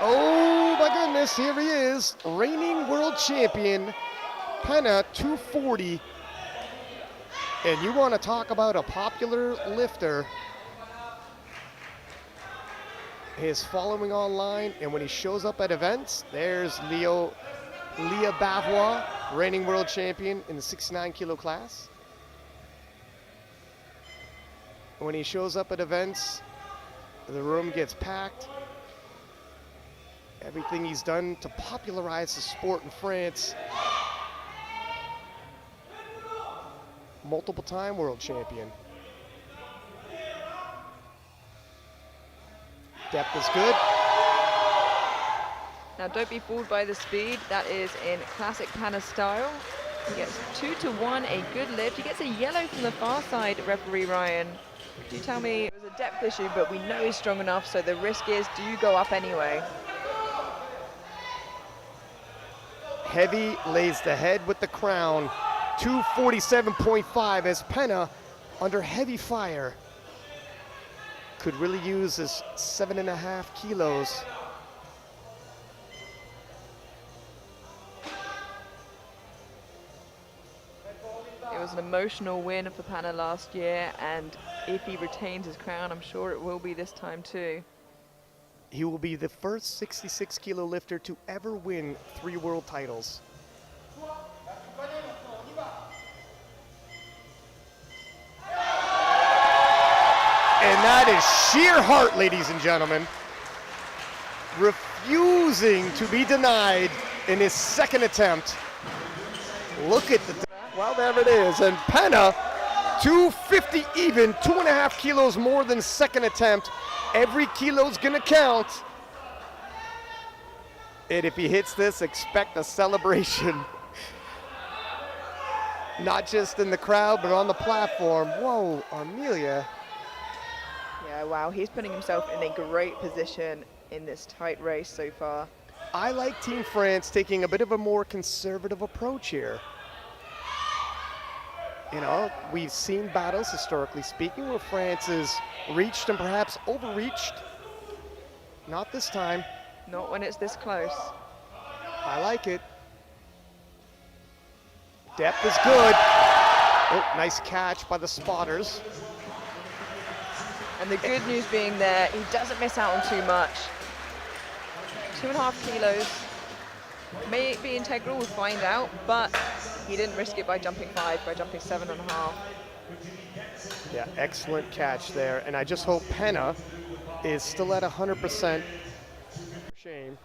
Oh my goodness, here he is, reigning world champion, Panagiotis 240. And you want to talk about a popular lifter. His following online, and when he shows up at events, there's Leah Bavois, reigning world champion in the 69 kilo class. When he shows up at events, the room gets packed. Everything he's done to popularize the sport in France. Multiple time world champion. Depth is good. Now don't be fooled by the speed. That is in classic Pana style. He gets 2-1, a good lift. He gets a yellow from the far side, referee Ryan. Do you tell me it was a depth issue, but we know he's strong enough, so the risk is, do you go up anyway? Heavy lays the head with the crown. 247.5 as Panagiotis, under heavy fire, could really use his 7.5 kilos. It was an emotional win for Pana last year, and if he retains his crown, I'm sure it will be this time too. He will be the first 66 kilo lifter to ever win 3 world titles. And that is sheer heart, ladies and gentlemen. Refusing to be denied in his second attempt. Look at the, well, there it is. And Panagiotis, 250 even, 2.5 kilos more than second attempt. Every kilo's gonna count. And if he hits this, expect a celebration. Not just in the crowd, but on the platform. Whoa, Amelia. Yeah, wow, he's putting himself in a great position in this tight race so far. I like Team France taking a bit of a more conservative approach here. You know, we've seen battles, historically speaking, where France has reached and perhaps overreached. Not this time. Not when it's this close. I like it. Depth is good. Oh, nice catch by the spotters. And the good news being there, he doesn't miss out on too much. 2.5 kilos. May it be integral, we'll find out, but he didn't risk it by jumping 5, by jumping 7.5. Yeah, excellent catch there. And I just hope Panagiotis is still at 100%. Shame.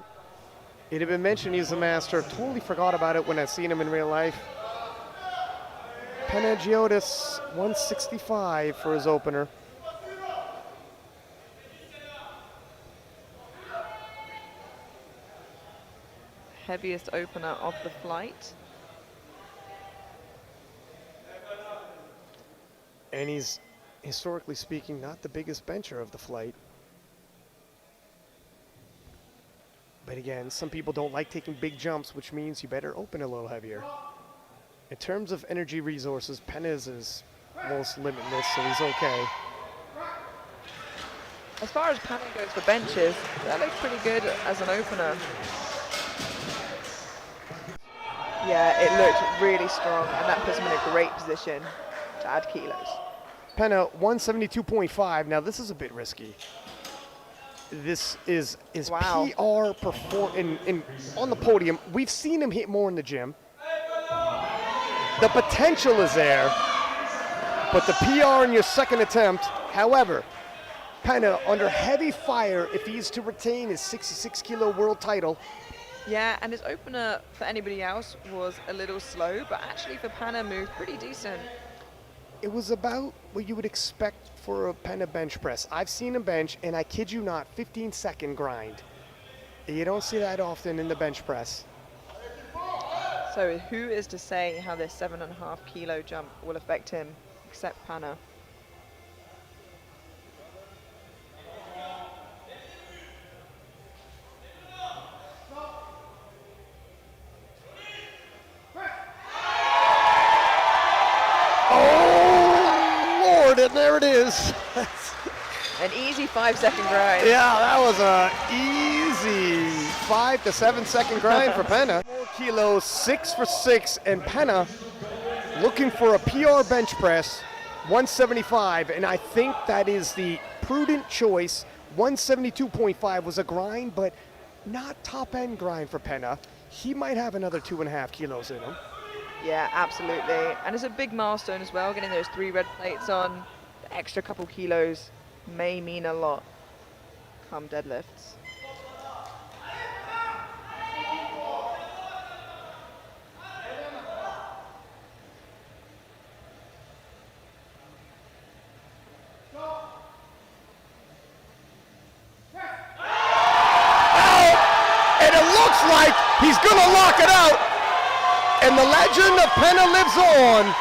It had been mentioned he's a master. Totally forgot about it when I seen him in real life. Panagiotis, 165 for his opener. Heaviest opener of the flight. And he's, historically speaking, not the biggest bencher of the flight. But again, some people don't like taking big jumps, which means you better open a little heavier. In terms of energy resources, Panagiotis is almost limitless, so he's okay. As far as Pana goes for benches, that looks pretty good as an opener. Yeah, it looked really strong, and that puts him in a great position to add kilos. Panagiotis, 172.5. Now, this is a bit risky. This is wow. PR on the podium. We've seen him hit more in the gym. The potential is there, but the PR in your second attempt, however, Panagiotis under heavy fire if he's to retain his 66 kilo world title. Yeah, and his opener for anybody else was a little slow, but actually for Pana moved pretty decent. It was about what you would expect for a Panagiotis bench press. I've seen him bench, and I kid you not, 15-second grind. You don't see that often in the bench press. So who is to say how this 7.5 kilo jump will affect him, except Pana? And there it is. An easy 5-second grind. Yeah, that was a easy 5 to 7 second grind for Penna. 4 kilos, 6 for 6, and Penna looking for a PR bench press, 175, and I think that is the prudent choice. 172.5 was a grind, but not top end grind for Penna. He might have another 2.5 kilos in him. Yeah, absolutely. And it's a big milestone as well, getting those 3 red plates on. The extra couple kilos may mean a lot come deadlifts. Like he's gonna lock it out, and the legend of Penna lives on.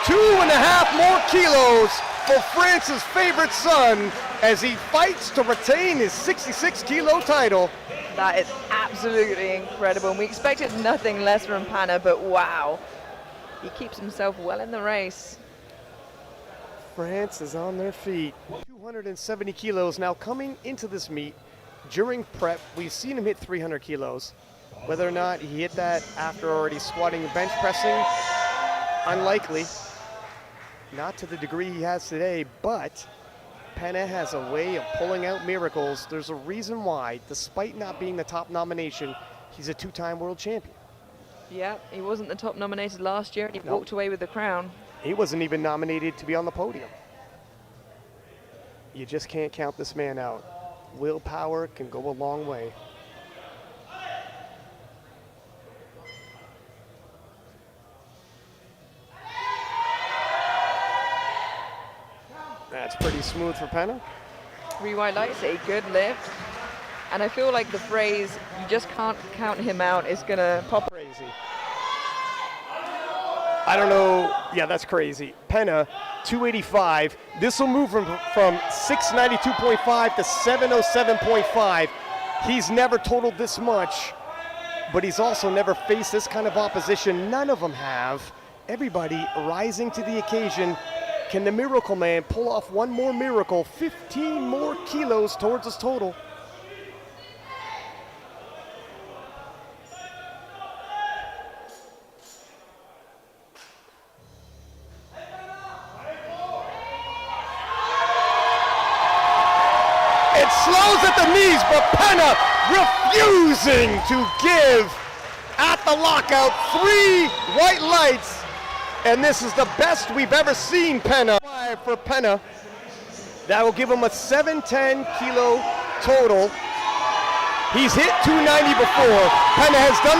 2.5 more kilos for France's favorite son as he fights to retain his 66 kilo title. That is absolutely incredible, and we expected nothing less from Penna, but wow, he keeps himself well in the race. France is on their feet. 270 kilos now coming into this meet. During prep, we've seen him hit 300 kilos. Whether or not he hit that after already squatting and bench pressing, unlikely. Not to the degree he has today, but Penna has a way of pulling out miracles. There's a reason why, despite not being the top nomination, he's a 2-time world champion. Yeah, he wasn't the top nominated last year, and he walked away with the crown. He wasn't even nominated to be on the podium. You just can't count this man out. Willpower can go a long way. That's pretty smooth for Penna. 3 white lights, a good lift. And I feel like the phrase, you just can't count him out, is gonna pop. Crazy. I don't know. Yeah, that's crazy. Penna, 285. This will move from 692.5 to 707.5. He's never totaled this much, but he's also never faced this kind of opposition. None of them have. Everybody rising to the occasion. Can the Miracle Man pull off one more miracle? 15 more kilos towards his total. It slows at the knees, but Penna refusing to give at the lockout. 3 white lights, and this is the best we've ever seen Penna. 5 for Penna. That will give him a 710 kilo total. He's hit 290 before. Penna has done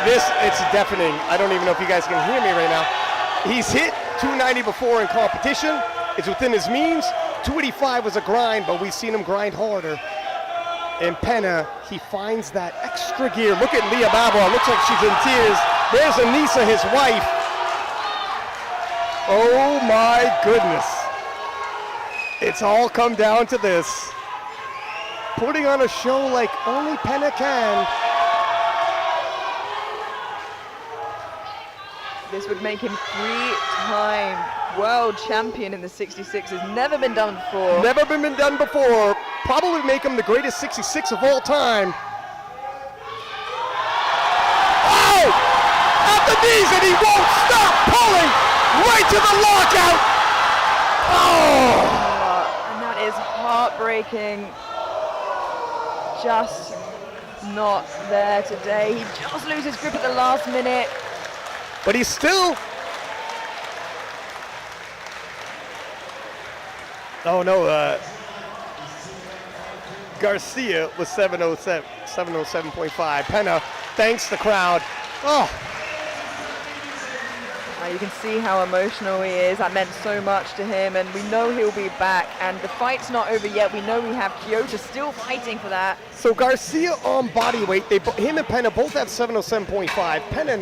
this. It's deafening. I don't even know if you guys can hear me right now. He's hit 290 before in competition. It's within his means. 285 was a grind, but we've seen him grind harder. And Penna, he finds that extra gear. Look at Leah Babwa. Looks like she's in tears. There's Anissa, his wife. Oh my goodness. It's all come down to this. Putting on a show like only Penna can. This would make him 3-time world champion in the 66. Has never been done before. Never been done before. Probably make him the greatest 66 of all time. Oh! At the knees, and he won't stop pulling right to the lockout. Oh! And that is heartbreaking. Just not there today. He just loses grip at the last minute. But he's still. Oh no, Garcia was 707.5. Penna, thanks the crowd. Oh. You can see how emotional he is. That meant so much to him, and we know he'll be back. And the fight's not over yet. We know we have Kyoto still fighting for that. So Garcia on body weight, him and Penna both have 707.5. Penna